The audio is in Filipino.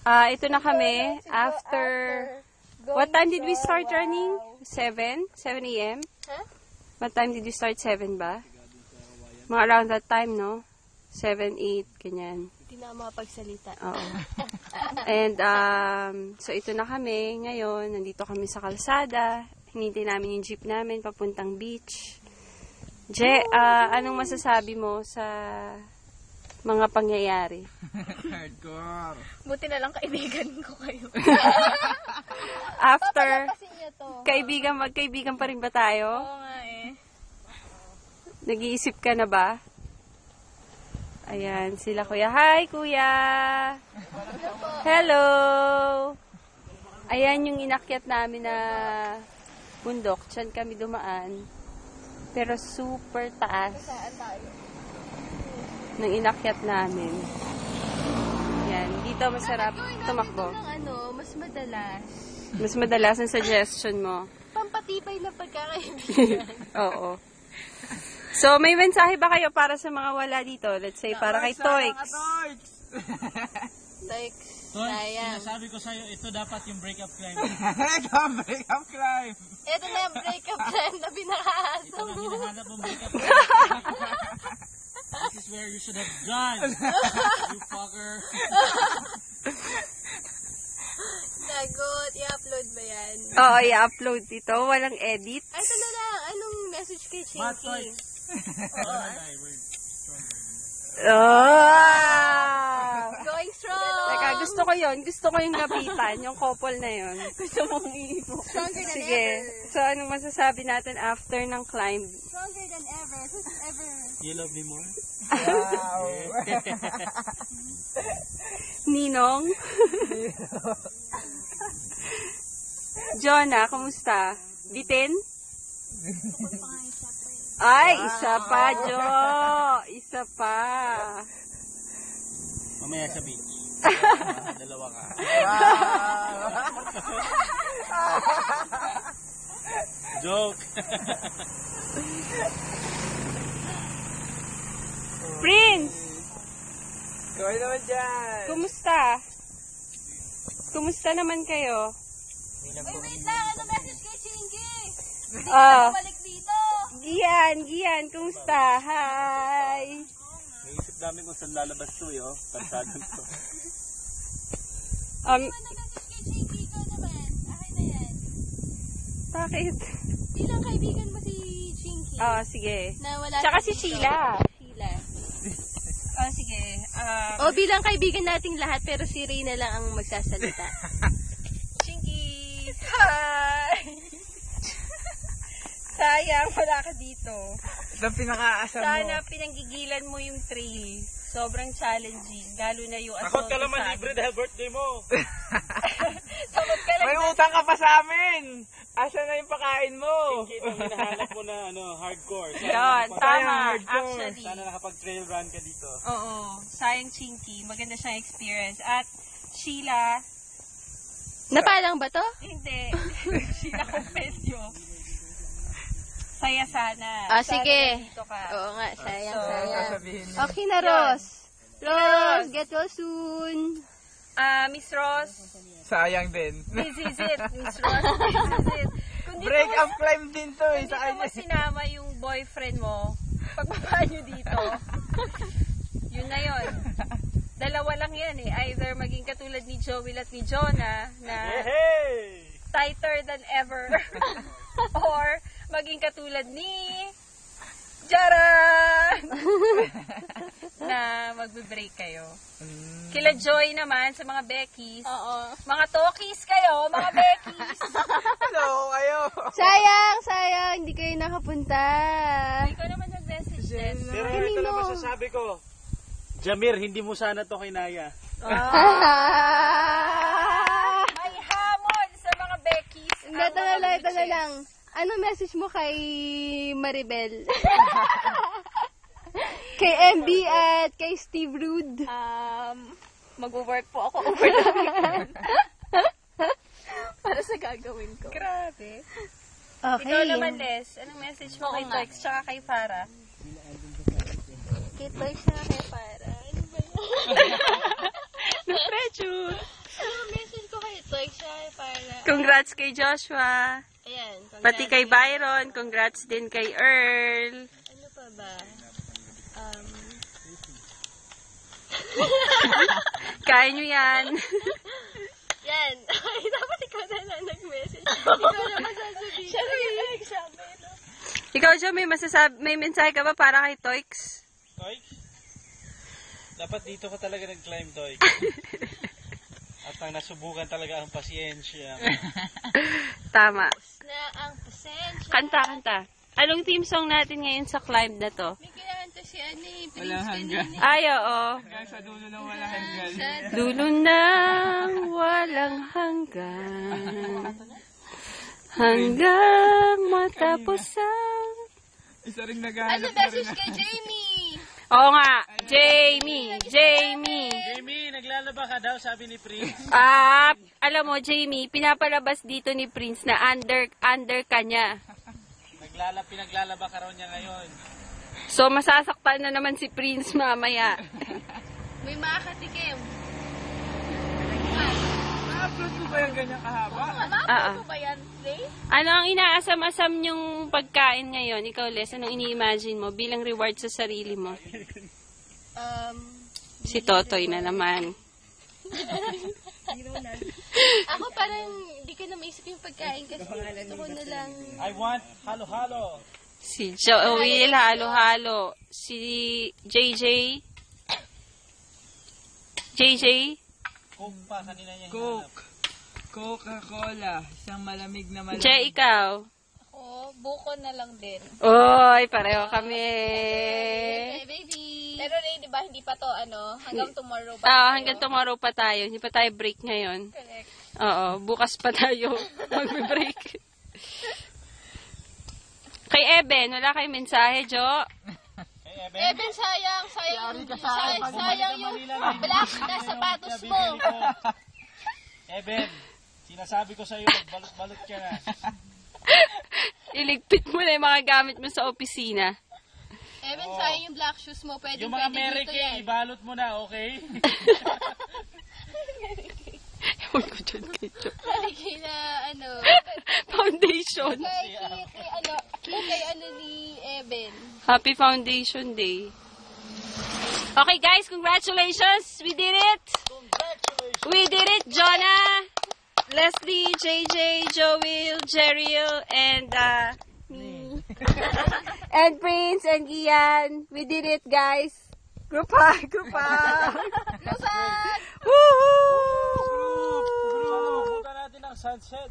Ito na kami. After... What time did we start running? 7? 7 a.m.? Huh? What time did we start? 7 ba? Mga around that time, no? 7, 8, ganyan. Hindi na makapagsalita. Oo. And, so ito na kami. Ngayon, nandito kami sa kalsada. Hinintay namin yung jeep namin papuntang beach. Je, anong masasabi mo sa mga pangyayari? Hardcore. Buti na lang kaibigan ko kayo. After, Papalapasin niyo to. magkaibigan pa rin ba tayo? Oo nga eh. Nag-iisip ka na ba? Ayan, sila kuya. Hi, kuya! Hello! Ayan yung inakyat namin na bundok. Diyan kami dumaan. Pero super taas Saan tayo? ng inakyat namin. Ayan, dito masarap tumakbo. Mas madalas. Mas madalas ang suggestion mo. Pampatibay na pagkakaibigan. Oo. So, may mensahe ba kayo para sa mga wala dito? Let's say, para kay Toix. Like, Toy, sayang. sinasabi ko sa'yo, ito dapat yung breakup climb. Breakup climb. Ito na yung breakup plan na binakaso. Ito na hinahanap mong breakup climb. This is where you should have gone. You fucker. Lagot, i-upload ba yan? Oo, i-upload dito. Walang edit. Ay, ito na lang. Anong message kay Matt, Toy. Chinky? Going strong! Teka, gusto ko yun. Gusto ko yung lapitan, yung couple na yun. Gusto mong iibo. Stronger than Sige. ever. So, anong masasabi natin after ng climb? Stronger than ever. Who's ever? You love me more? Wow. Ninong? Jonah, kumusta? Bitin? Ay, isa pa, Jo! Isa pa. Mamaya sa beach. Dalawa ka. Joke. Prince! Kaway naman dyan. Kumusta? Kumusta naman kayo? Wait lang. Ano message kay Chinky? Balik dito. Gian, kumusta? Hi! Naisip namin kung saan lalabas to, yo. Kalsadang to. Ano message kay Chinky? Ikaw naman. Akin na yan. Bakit? Bilang kaibigan mo si Chinky. Sige. Na wala Tsaka si dito. Sheila. Sheila. Sige. Bilang kaibigan nating lahat, pero si Reyna lang ang magsasalita. Chinky! Hi! Sayang, wala ka dito. Ito pinakaasam mo. Sana pinanggigilan mo yung trail. Sobrang challenging. Lalo na yung Takot ka naman libre dahil birthday mo. Takot ka lang. May utang ka pa sa amin. Asa na yung pakain mo? Kita hinahanap mo na hardcore. Yun, tama. hardcore. Actually. Sana nakapag-trail run ka dito. Oo. Sayang Chinky. Maganda siyang experience. At Sheila. Napalang ba to? Hindi. Sheila Confessio. Saya sana. Sige. Sana nandito ka. Oo nga, sayang, So, sayang. Sasabihin niyo. Okay na, Ros. Ros, get well soon. Miss Ross. Sayang din. This is it. Miss Ross. This is it. Kung di Breakup climb din to eh. Kung Sa di mo kanya. sinama yung boyfriend mo, pagbaba nyo dito, yun na yun. Dalawa lang yan eh. Either maging katulad ni Joel at ni Jonah na Hey! tighter than ever. Or maging katulad ni Jaran! na magbe-break kayo. Kila Joy naman sa mga Beckies. Oo. Mga Tokis kayo, mga Beckies. Hello kayo. Sayang, hindi kayo nakapunta. Ikaw naman nag-message din. Pero ito lang masasabi ko. Jamir, hindi mo sana to kinaya. May hamon sa mga Beckies. Ito na lang. Ano message mo kay Maribel? Kay MB at kay Steve Rude? Mag-work po ako over the weekend. Para sa gagawin ko. Grabe. Okay. Ikaw naman, Les. Anong message mo kay Toix tsaka kay Farah? Kay Toys na kay Para. Ano ba yan? Na-pressure. Congrats kay Joshua. Ayan. Pati kay Byron. Congrats din kay Earl. Ano pa ba? Kaya nyo yan. Yan. Ay, dapat ikaw na lang nag-message. Ikaw na masasabihin. Siya na yung nagsabi. Ikaw, Jo, may mensahe ka ba para kay Toix? Toy? Dapat dito ka talaga nag-climb, Toy. At ang nasubukan talaga ang pasyensya. Tama. Na ang pasensya. Kanta. Anong theme song natin ngayon sa climb na to? May kinakanta si ano eh. Walang hanggan. Ay, oo. Hanggang sa dulo ng walang hanggan. Dulo ng walang hanggan. Hanggang matapos ang... Isa rin Ano naghahanap na rin. message kay Jamie? Oo nga, Jamie. Jamie, naglalaba ka daw, sabi ni Prince. Alam mo, Jamie, pinapalabas dito ni Prince na under ka niya. Pinaglalaba ka raw niya ngayon. So, masasaktan na naman si Prince mamaya. May makakatikim. Na-upload mo ba yung ganyan kahaba? Ah. Ano ba yan, Ray? Ano ang inaasam-asam yung pagkain ngayon? Ikaw, Les, anong ini-imagine mo bilang reward sa sarili mo? Si Totoy na naman. Ako parang hindi ko na maisip yung pagkain kasi gusto ko na lang. I want halo-halo. Si Joel, halo-halo. Si JJ. Coke pa, kanina niya. Coke. Coca-Cola. Isang malamig na malamig. Je, ikaw. Ako, buko na lang din. Oy, pareho kami. Okay, baby. Pero Ray, di ba hindi pa to hanggang tomorrow ba? Hanggang tomorrow pa tayo. Hindi pa tayo break ngayon. Correct. Oo, bukas pa tayo mag-break. Kay Eben, wala kayong mensahe, Jo? Eben, sayang yung black na sapatos mo. Eben, sinasabi ko sa'yo, balot-balot ka na. Iligpit mo na yung mga gamit mo sa opisina. Eben, sayang yung black shoes mo. Pwede Yung mga dito American, yan. ibalot mo na, okay? Ewan ko dyan kay Jo. Kay na, Foundation. kay ni Eben. Happy Foundation Day. Okay guys, congratulations! We did it! We did it, Jonah, Leslie, JJ, Joel, Jeriel, and me. And Prince and Ian. We did it, guys. Group hug! Lusan! Woohoo! Punta natin ang sunset.